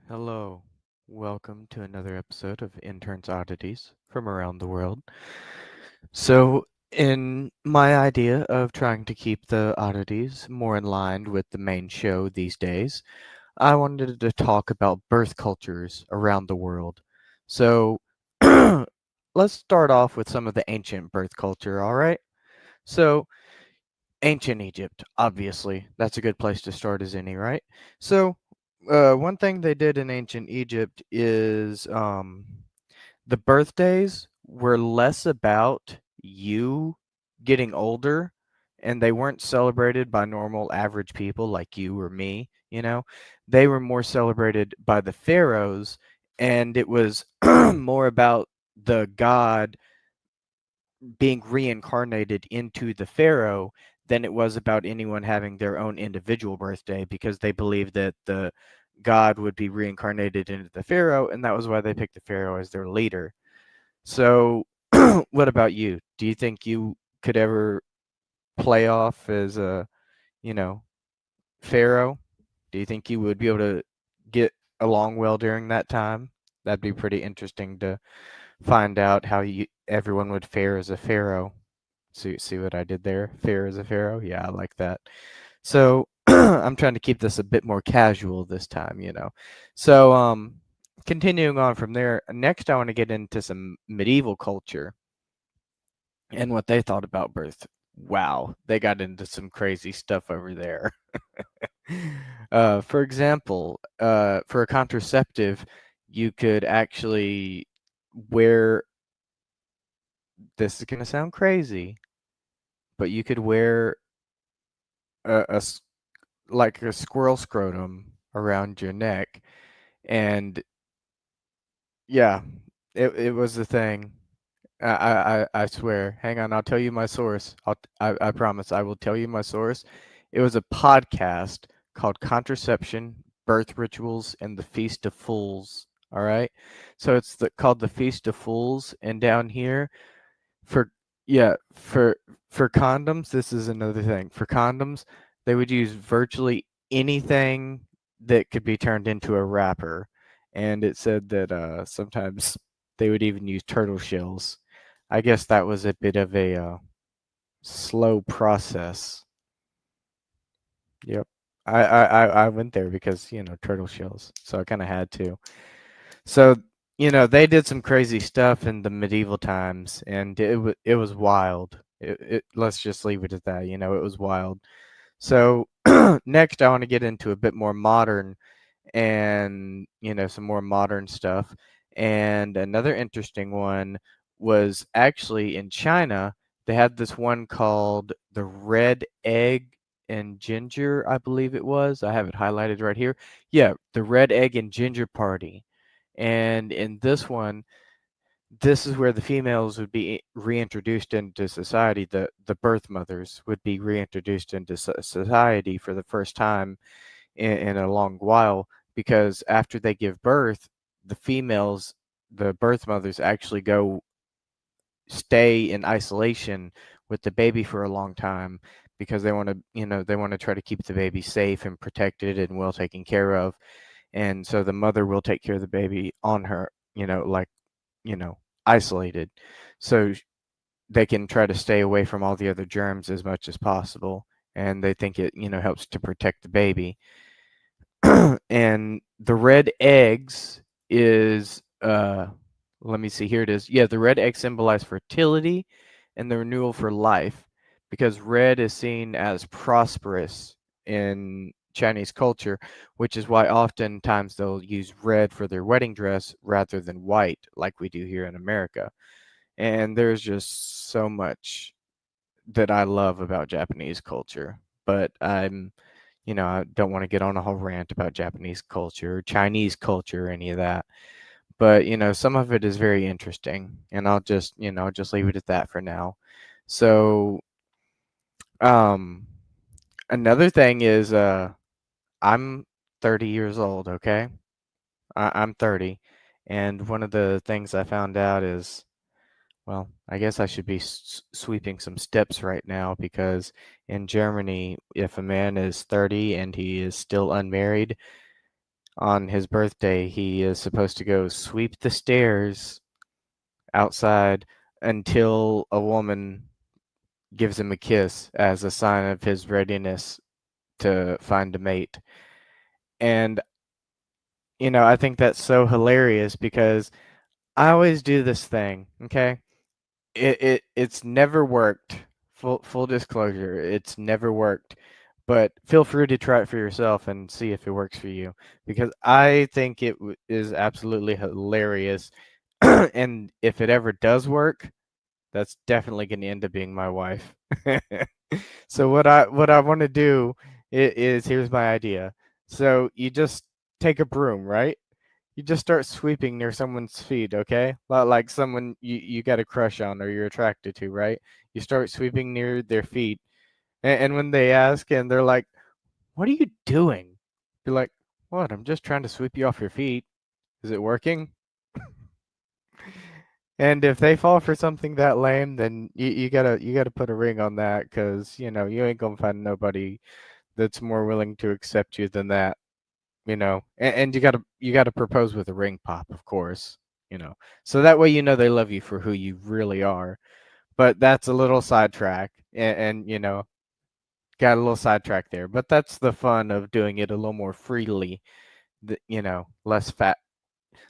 Hello, welcome to another episode of Intern's Oddities from around the world. So, in my idea of trying to keep the oddities more in line with the main show these days, I wanted to talk about birth cultures around the world. So, let's start off with some of the ancient birth culture, all right? So, ancient Egypt, obviously. That's a good place to start as any, right? So, one thing they did in ancient Egypt is the birthdays were less about you getting older, and they weren't celebrated by normal average people like you or me, you know? They were more celebrated by the pharaohs, and it was more about the god being reincarnated into the pharaoh than it was about anyone having their own individual birthday, because they believed that the god would be reincarnated into the pharaoh, and that was why they picked the pharaoh as their leader. So, what about you? Do you think you could ever play off as a, you know, pharaoh? Do you think you would be able to get along well during that time? That'd be pretty interesting to find out how everyone would fare as a pharaoh. See what I did there? Fare as a pharaoh? Yeah, I like that. So I'm trying to keep this a bit more casual this time. So continuing on from there, next I want to get into some medieval culture and what they thought about birth. Wow, they got into some crazy stuff over there. For example, for a contraceptive, you could actually wear, this is going to sound crazy, but you could wear a like a squirrel scrotum around your neck, and yeah, it was the thing. I swear. Hang on, I'll tell you my source. I promise I will tell you my source. It was a podcast called Contraception, Birth Rituals, and the Feast of Fools. All right, so it's called the Feast of Fools, and down here for yeah for condoms, this is another thing. For condoms, they would use virtually anything that could be turned into a wrapper, and it said that sometimes they would even use turtle shells. I guess that was a bit of a slow process. Yep. I went there because, turtle shells, so I kind of had to. So, they did some crazy stuff in the medieval times, and it was wild. Let's just leave it at that. It was wild. So, next, I want to get into a bit more modern, and some more modern stuff. And another interesting one was actually in China. They had this one called the red egg and ginger, I believe it was. I have it highlighted right here. Yeah, the red egg and ginger party. And in this one, this is where the females would be reintroduced into society. The birth mothers would be reintroduced into society for the first time in a long while, because after they give birth, the females, the birth mothers, actually go stay in isolation with the baby for a long time, because they want to try to keep the baby safe and protected and well taken care of. And so the mother will take care of the baby on her, like, you know isolated, so they can try to stay away from all the other germs as much as possible, and they think it helps to protect the baby. And the red eggs is let me see, here it is. Yeah, the red eggs symbolize fertility and the renewal for life, because red is seen as prosperous in Chinese culture, which is why oftentimes they'll use red for their wedding dress rather than white like we do here in America. And there's just so much that I love about Japanese culture, but I don't want to get on a whole rant about Japanese culture, Chinese culture, any of that. But, some of it is very interesting, and I'll just leave it at that for now. So, um, another thing is, I'm 30 years old, okay? I'm 30, and one of the things I found out is, well, I guess I should be sweeping some steps right now, because in Germany, if a man is 30 and he is still unmarried, on his birthday, he is supposed to go sweep the stairs outside until a woman gives him a kiss as a sign of his readiness to find a mate. And, I think that's so hilarious because I always do this thing, okay? It's never worked. Full disclosure, it's never worked. But feel free to try it for yourself and see if it works for you because I think is absolutely hilarious. And if it ever does work, that's definitely going to end up being my wife. So what I want to do is here's my idea. So you just take a broom, right? You just start sweeping near someone's feet, okay? Like someone you got a crush on or you're attracted to, right? You start sweeping near their feet, and when they ask and they're like, "What are you doing?" You're like, "What? I'm just trying to sweep you off your feet. Is it working?" And if they fall for something that lame, then you gotta put a ring on that because you ain't gonna find nobody that's more willing to accept you than that. And you gotta propose with a ring pop, of course. So that way they love you for who you really are. But that's a little sidetrack, and got a little sidetrack there. But that's the fun of doing it a little more freely. Less fat,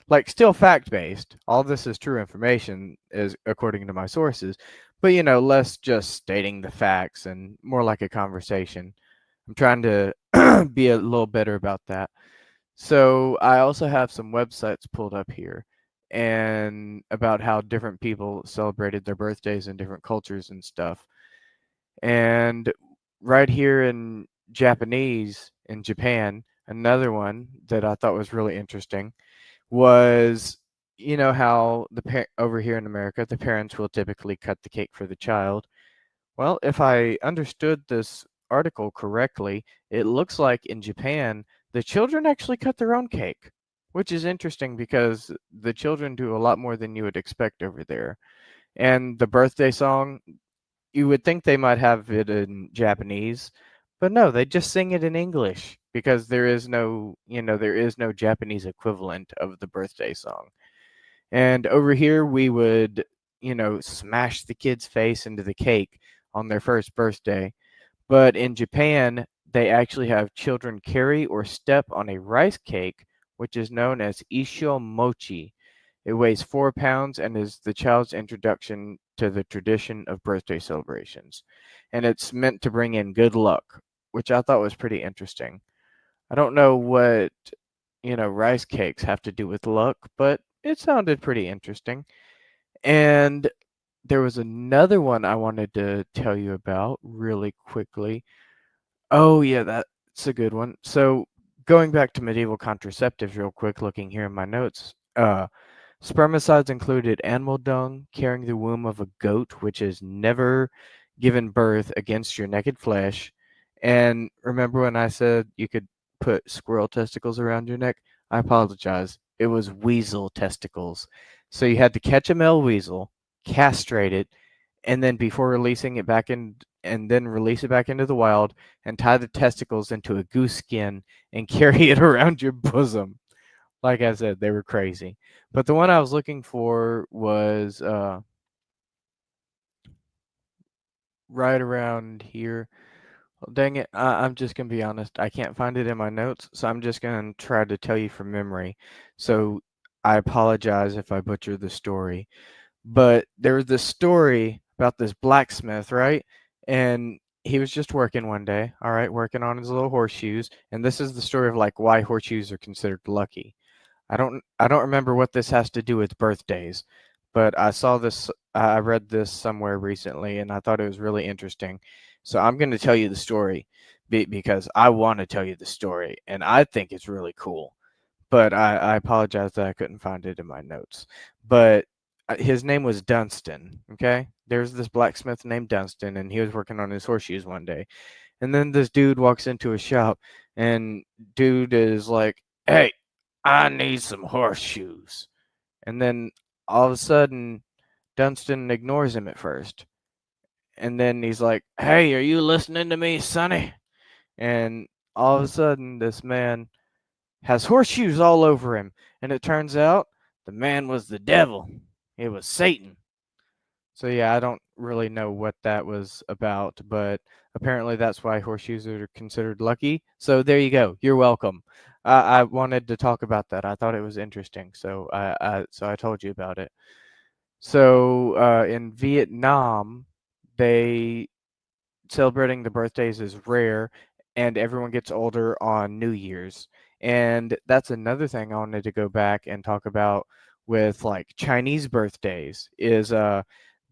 like still fact based. All this is true information, is according to my sources, but less just stating the facts and more like a conversation. I'm trying to be a little better about that. So I also have some websites pulled up here and about how different people celebrated their birthdays in different cultures and stuff. And right here in Japanese, in Japan, another one that I thought was really interesting was how over here in America, the parents will typically cut the cake for the child. Well, if I understood this article correctly, it looks like in Japan, the children actually cut their own cake, which is interesting because the children do a lot more than you would expect over there. And the birthday song, you would think they might have it in Japanese, but no, they just sing it in English because there is no Japanese equivalent of the birthday song. And over here, we would, smash the kid's face into the cake on their first birthday. But in Japan, they actually have children carry or step on a rice cake, which is known as isho mochi. It weighs 4 pounds and is the child's introduction to the tradition of birthday celebrations. And it's meant to bring in good luck, which I thought was pretty interesting. I don't know what, rice cakes have to do with luck, but it sounded pretty interesting. And there was another one I wanted to tell you about really quickly. Oh, yeah, that's a good one. So, going back to medieval contraceptives real quick, looking here in my notes, spermicides included animal dung, carrying the womb of a goat which has never given birth against your naked flesh. And remember when I said you could put squirrel testicles around your neck? I apologize. It was weasel testicles. So you had to catch a male weasel, castrate it, and then before releasing it back in, and then release it back into the wild and tie the testicles into a goose skin and carry it around your bosom. Like I said, they were crazy. But the one I was looking for was right around here. Well, dang it. I'm just going to be honest. I can't find it in my notes, so I'm just going to try to tell you from memory. So I apologize if I butcher the story. But there was this story about this blacksmith, right? And he was just working one day, all right, working on his little horseshoes. And this is the story of like why horseshoes are considered lucky. I don't remember what this has to do with birthdays, but I read this somewhere recently and I thought it was really interesting. So I'm going to tell you the story because I want to tell you the story and I think it's really cool. But I apologize that I couldn't find it in my notes. But his name was Dunstan, okay? There's this blacksmith named Dunstan and he was working on his horseshoes one day. And then this dude walks into a shop and dude is like, "Hey, I need some horseshoes." And then all of a sudden, Dunstan ignores him at first. And then he's like, "Hey, are you listening to me, Sonny?" And all of a sudden, this man has horseshoes all over him, and it turns out the man was the devil. It was Satan. So yeah, I don't really know what that was about, but apparently that's why horseshoes are considered lucky. So there you go. You're welcome. I wanted to talk about that. I thought it was interesting, so I told you about it. So in Vietnam, they celebrating the birthdays is rare, and everyone gets older on New Year's. And that's another thing I wanted to go back and talk about with like Chinese birthdays is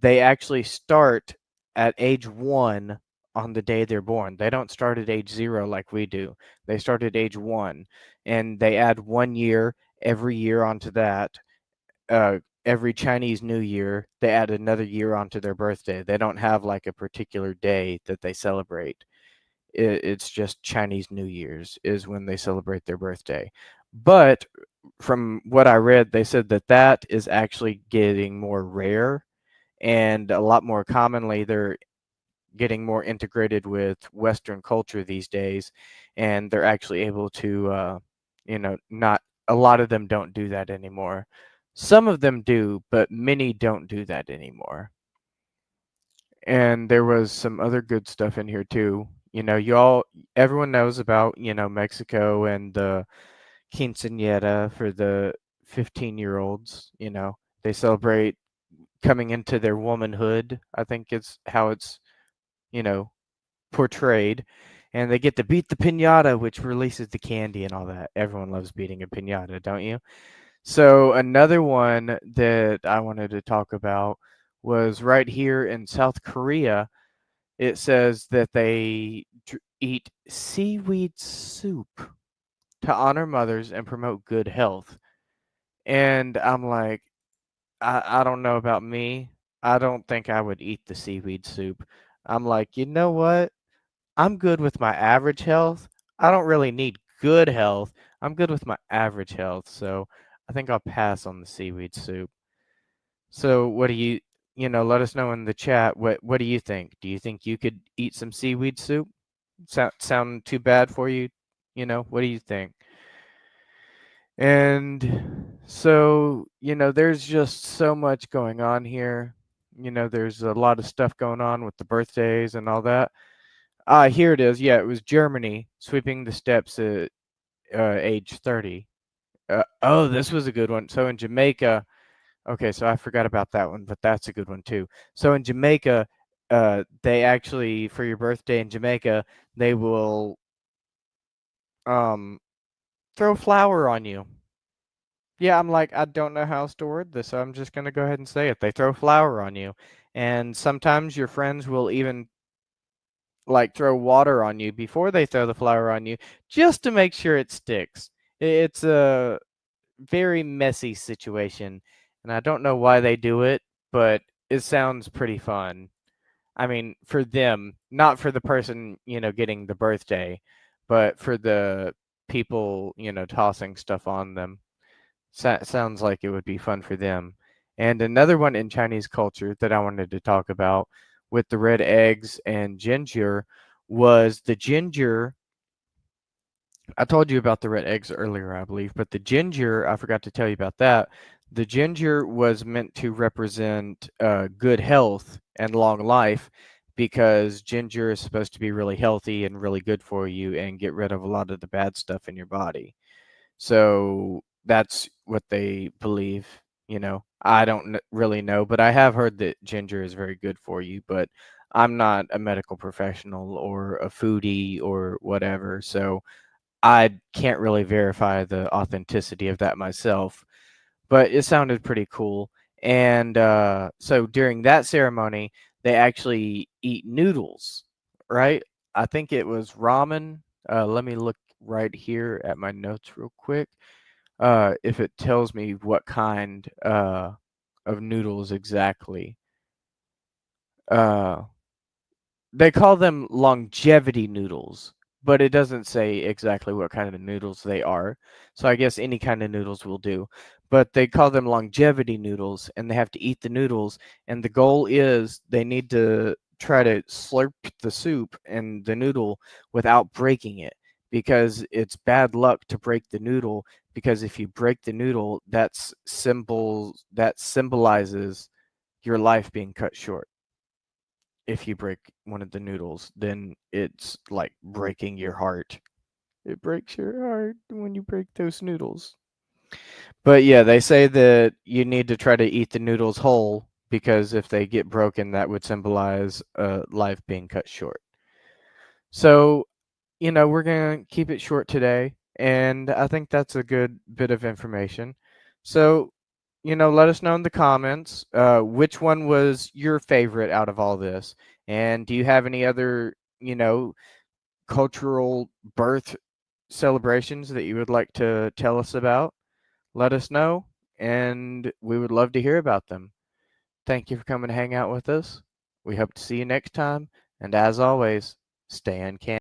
they actually start at age 1 on the day they're born. They don't start at age 0 like we do. They start at age 1, and they add 1 year every year onto that. Every Chinese New Year, they add another year onto their birthday. They don't have like a particular day that they celebrate. It's just Chinese New Year's is when they celebrate their birthday. But from what I read, they said that that is actually getting more rare, and a lot more commonly they're getting more integrated with Western culture these days, and they're actually able to, not a lot of them don't do that anymore. Some of them do, but many don't do that anymore. And there was some other good stuff in here too. Everyone knows about, Mexico and the quinceañera for the 15-year-olds. They celebrate coming into their womanhood. I think it's how it's, you know, portrayed, and they get to beat the pinata, which releases the candy and all that. Everyone loves beating a pinata, don't you? So another one that I wanted to talk about was right here in South Korea. It says that they eat seaweed soup to honor mothers and promote good health. And I'm like, I don't know about me. I don't think I would eat the seaweed soup. I'm like, you know what? I'm good with my average health. I don't really need good health. I'm good with my average health, so I think I'll pass on the seaweed soup. So what do let us know in the chat, what do you think? Do you think you could eat some seaweed soup? Sound too bad for you? What do you think? And so, there's just so much going on here. There's a lot of stuff going on with the birthdays and all that. Here it is. Yeah, it was Germany sweeping the steps at age 30. Oh, this was a good one. So in Jamaica, okay, so I forgot about that one, but that's a good one too. So in Jamaica, they actually, for your birthday in Jamaica, they will um throw flour on you. Yeah, I'm like, I don't know how else to word this, so I'm just gonna go ahead and say it. They throw flour on you, and sometimes your friends will even like throw water on you before they throw the flour on you, just to make sure it sticks. It's a very messy situation, and I don't know why they do it, but it sounds pretty fun. I mean, for them, not for the person, getting the birthday, but for the people, tossing stuff on them. Sounds like it would be fun for them. And another one in Chinese culture that I wanted to talk about with the red eggs and ginger was the ginger. I told you about the red eggs earlier, I believe, but the ginger, I forgot to tell you about that. The ginger was meant to represent good health and long life, because ginger is supposed to be really healthy and really good for you and get rid of a lot of the bad stuff in your body. So that's what they believe. I don't really know, but I have heard that ginger is very good for you, but I'm not a medical professional or a foodie or whatever. So I can't really verify the authenticity of that myself, but it sounded pretty cool. And so during that ceremony, they actually eat noodles, right? I think it was ramen. Let me look right here at my notes real quick. If it tells me what kind of noodles exactly. Uh, They call them longevity noodles, but it doesn't say exactly what kind of noodles they are. So I guess any kind of noodles will do. But they call them longevity noodles, and they have to eat the noodles. And the goal is they need to try to slurp the soup and the noodle without breaking it, because it's bad luck to break the noodle, because if you break the noodle, that symbolizes your life being cut short. If you break one of the noodles, then it's like breaking your heart. It breaks your heart when you break those noodles. But yeah, they say that you need to try to eat the noodles whole, because if they get broken, that would symbolize life being cut short. So, we're going to keep it short today, and I think that's a good bit of information. So, let us know in the comments which one was your favorite out of all this. And do you have any other, cultural birth celebrations that you would like to tell us about? Let us know, and we would love to hear about them. Thank you for coming to hang out with us. We hope to see you next time, and as always, stay on campus.